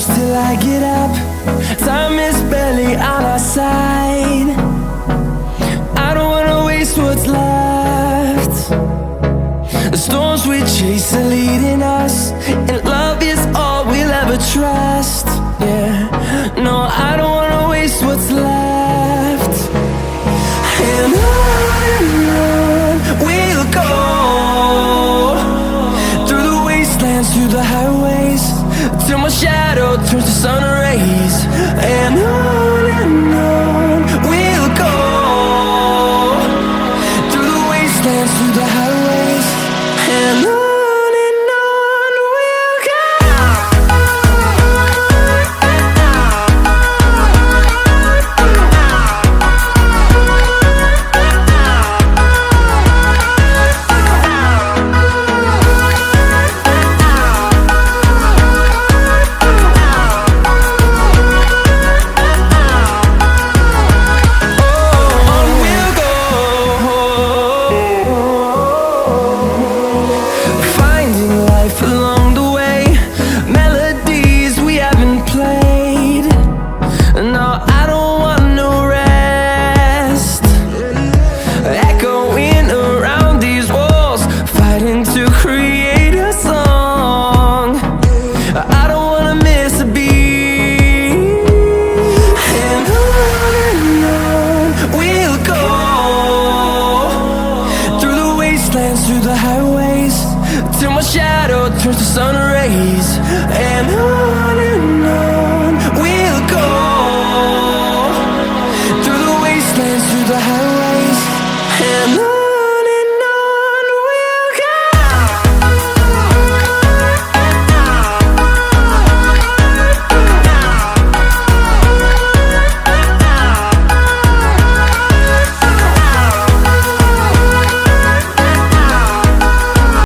close till I get up. Time is barely on our side. I don't wanna waste what's left. The storms we chase are leading us, and love is all we'll ever trust. Yeah, no, I don't wanna waste what's left. And on we'll go, through the wastelands, through the highways, till my shadow turns to sun rays.